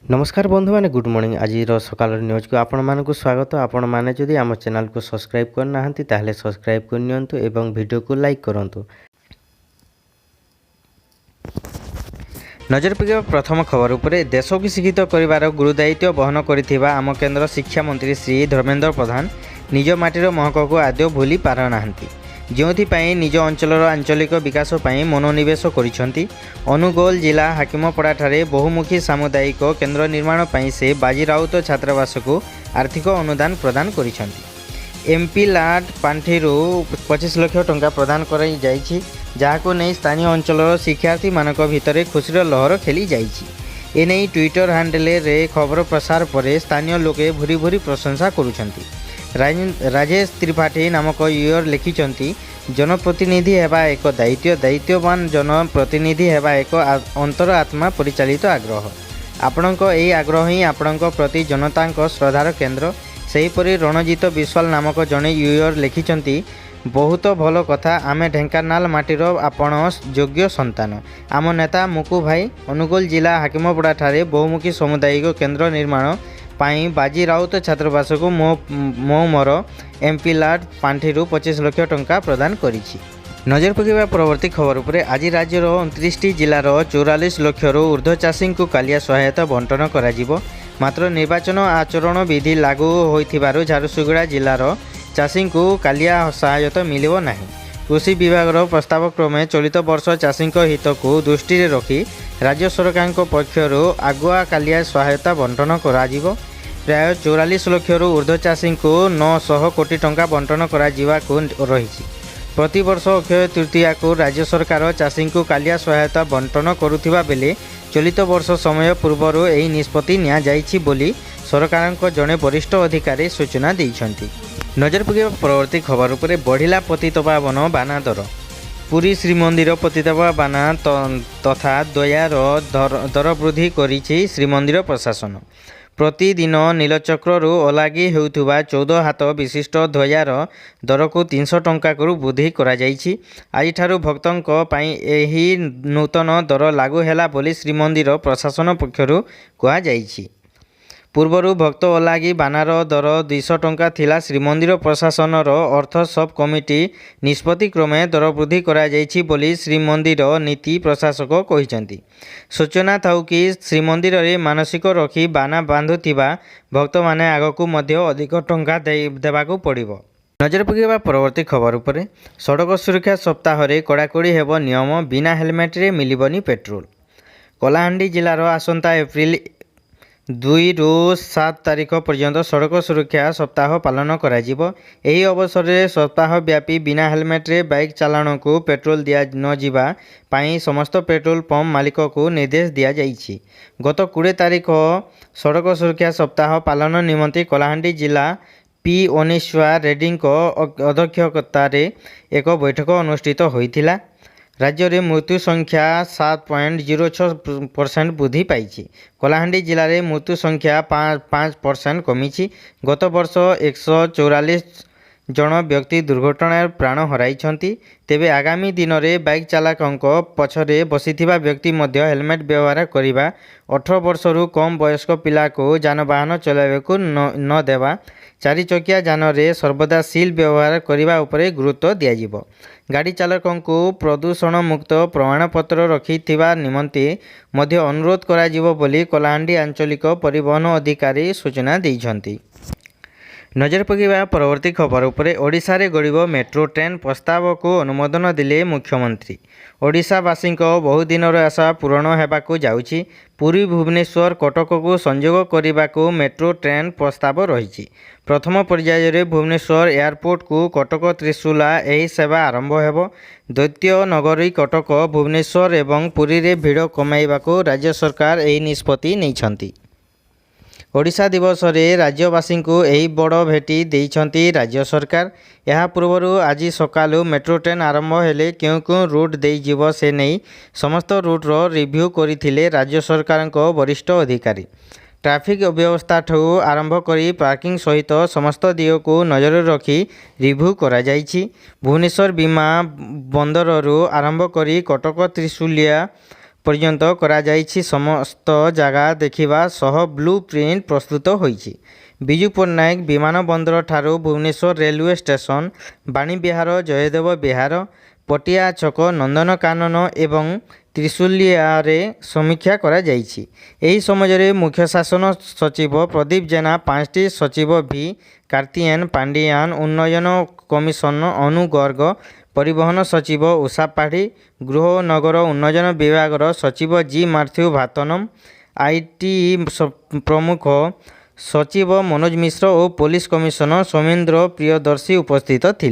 नमस्कार बंधु मैंने गुड मॉर्निंग आज सकाल न्यूज को आपण मानक स्वागत। आपण मैंने जदि आम चैनल को सब्सक्राइब करना ताहले सब्सक्राइब करनियंतु एवं वीडियो को लाइक करंतु। नजर पकेबा प्रथम खबर उपरे देश को शिक्षित करिवार गुरुदायित्व बहन करिथिबा आम केंद्र शिक्षा मंत्री श्री धर्मेंद्र प्रधान निज माटीर महक को आदौ भूली पार नाहांती, जोथिपाई निज अंचलर आंचलिक विकास पाई मनोनिवेश करिसेंती। अनुगोल जिला हाकिमपड़ा ठारे बहुमुखी सामुदायिक केन्द्र निर्माण पाई से बाजी राउत छात्रावास को आर्थिक अनुदान प्रदान करिसेंती। एमपी लाड पांठि 25 लाख टंका प्रदान कराई जाइछि, जहाको नहीं स्थानीय अंचलर शिक्षार्थी मानक भितर खुशीर लहर खेली जाइछि। एने ट्विटर हैंडल रे खबर प्रसार पर स्थानीय लोके भूरी भूरी प्रशंसा करुछंती। राजेश त्रिपाठी नामक यूर लिखिंट जनप्रतिनिधि हेबा एक दायित्ववान जनप्रतिनिधि हेबा एक अंतर आत्मा परिचालित आग्रह। आपणक यही आग्रह ही आपणक प्रति जनता श्रद्धार केन्द्र। सेहीपरि रणजित विश्वाल नामक जड़े यूर लिखिंट बहुत भल कथा, आमे ढेंकानाल माटीर आपण योग्य संतान। आम नेता मुकु भाई अनुगोल जिला हाकिमपड़ा ठारे बहुमुखी सामुदायिक केन्द्र निर्माण पाई बाजी राउत छात्रावास को मो मोर एमपी लाड पांठि 25 लाख टंका प्रदान करिछि। नजर पकेबा परवर्ती खबर उपरे आज राज्यर 29 जिलार 44 लाख ऊर्ध्व चाषी को कालिया सहायता बंटन करा। मात्र निर्वाचन आचरण विधि लागू होइथिबारु झारसुगुड़ा जिलार चाषी को कालिया सहायता मिलिबो नाही। कृषि विभाग प्रस्ताव क्रमे चलित वर्ष चाषी हित को दृष्टि रखी राज्य सरकार पक्षर आगुआ कालिया सहायता बंटन करा। प्राय 44 लाख ऊर्ध्व चाषी को 900 कोटी टंका बंटन करा रही। प्रतिवर्ष अक्षय तृतीया को राज्य सरकार चाषी को कालिया सहायता बंटन करुथिबा बेले चलित वर्ष समय पूर्व यही निष्पत्ति निया जाइछि बोली सरकार जड़े वरिष्ठ अधिकारी सूचना देइछंती। नजर पकेबा परवर्ती खबर उपरे बढ़िला पतितपावन बाना दर। पुरी श्रीमंदिर पतितपावन बाना तथा दयार दर वृद्धि करिछि श्रीमंदिर प्रशासन। प्रतिदिन नीलचक्रु ओलागी होउथुबा 14 हाथ विशिष्ट ध्वजार दर को 300 टंका करू वृद्धि करा जाइछि। आज ठारू भक्तंक पाई एही नूतन दर लागू हैला बोली श्रीमंदिर प्रशासन पक्षरु कहा जाइछि। पूर्वरु भक्त ओलागी बानार दर 200 टंका थिला। श्रीमंदिर प्रशासनर अर्थ सब कमिटी निष्पत्ति क्रमे दर वृद्धि करा जाइछि बोली श्रीमंदिर नीति प्रशासक कहिसेंती। सूचना थाउ कि श्रीमंदिर रे मानसिक रखी बाना बांधुथिबा भक्त माने आगकू मध्य अधिक टंका देबाकू पड़िबो। नजर पकेबा परवर्ती खबर उपरे सड़क सुरक्षा सप्ताह रे कड़ाकड़ी हेबो नियम, बिना हेलमेट रे मिलिबनी पेट्रोल। कलाहांडी जिलार आसंता एप्रिल 2 ରୁ 7 तारीख पर्यंत सड़क सुरक्षा सप्ताह पालन करा जिवो। एही अवसर में सप्ताह व्यापी बिना हेलमेट रे बाइक चालाण को पेट्रोल दिया न जिबा पाई समस्त पेट्रोल पंप मालिक को निर्देश दिया जाइछि। गत 20 तारीख सड़क सुरक्षा सप्ताह पालन निमंते कलाहांडी जिला पी ओनेश्वा रेड्डी अध्यक्षतार एक बैठक अनुष्ठित होइथिला। राज्य में मृत्यु संख्या 7.06% वृद्धि पाई। कलाहांडी जिले में मृत्यु संख्या 5% कमी। गत वर्ष 144 जन व्यक्ति दुर्घटना प्राण हराइछंती। तेबे आगामी दिन में बाइक चालक पछरे बसिथिबा व्यक्ति मध्य हेलमेट व्यवहार करिबा, 18 वर्षरु कम वयस्क पिला को जानवाहन चलाइबाकू न देवा, 4 चकिया जान रे सर्वदा सील व्यवहार करिबा उपरे गुरुत्व दियाजिबो। गाड़ी चालकों को प्रदूषण मुक्त प्रमाणपत्र रखिथिबा निमंते मध्य अनुरोध करा जिवो बोली कलाहांडी आंचलिक परिवहन अधिकारी सूचना देइछंती। नजर पकेबा परवर्ती खबर उपरे ओडिशा रे गड़िबो मेट्रो ट्रेन प्रस्ताव को अनुमोदन दिले मुख्यमंत्री। ओडिशावासी बहुदिनर आशा पूरण हेबाकू जाउछि। पुरी भुवनेश्वर कटक को संयोग करने मेट्रो ट्रेन प्रस्ताव रही। प्रथम पर्याय रे भुवनेश्वर एयरपोर्ट को कटक त्रिशूला यही सेवा आरंभ हेबो। द्वितीय नगरी कटक भुवनेश्वर एवं पुरी रे भीड़ कमाइबाकू राज्य सरकार यही निष्पत्ति नैछंती। ओडिशा दिवस रे राज्यवासी को यही बड़ भेटी देइछंती राज्य सरकार। यह पूर्वर आज सकालू मेट्रो ट्रेन आरंभ हेले क्यों क्यों रूट दे जीव से नहीं समस्त रूट्र रिव्यू करथिले राज्य सरकार वरिष्ठ अधिकारी। ट्रैफिक व्यवस्था ठू आरंभ करी पार्किंग सहित समस्त दिग को नजर रखी रिव्यू करा जाइछि। भुवनेश्वर विमान बंदररू आरंभ करी कटक त्रिशूलिया পর্যন্ত করা যাইছি সমস্ত জায়গা দেখিবা সহ ব্লু প্রিন্ট প্রস্তুত হয়েছি। বিজু পଟ୍ଟନାୟକ ବିମାନବନ୍ଦର ଠାରୁ ଭୁବନେଶ୍ୱର ରେଲୱେ ଷ୍ଟେସନ, ବାଣୀବିହାର, ଜୟଦେବ ବିହାର, ପଟିଆ ଛକ, ନନ୍ଦନକାନନ ଏବଂ ତ୍ରିଶୁଲିଆରେ ସମୀକ୍ଷା କରାଯାଇଛି। ଏହି ସମୟରେ ମୁଖ୍ୟ ଶାସନ ସଚିବ ପ୍ରଦୀପ ଜେନା, 5ଟି ସଚିବ ଭି କାର୍ତ୍ତିକେୟନ ପାଣ୍ଡିଆନ, ଉନ୍ନୟନ କମିଶନ ଅନୁ ଗର୍ଗ, ପରିବହନ ସଚିବ ଉଷା ପାଢ଼ୀ, ଗୃହ ଓ ନଗର ଉନ୍ନୟନ ବିଭାଗର ସଚିବ ଜି ମାଥ୍ୟୁ ଭାତନମ, ଆଇଟି ପ୍ରମୁଖ ସଚିବ ମନୋଜ ମିଶ୍ର ଓ ପୋଲିସ କମିଶନର ସୌମେନ୍ଦ୍ର ପ୍ରିୟଦର୍ଶୀ ଉପସ୍ଥିତ ଥିଲେ।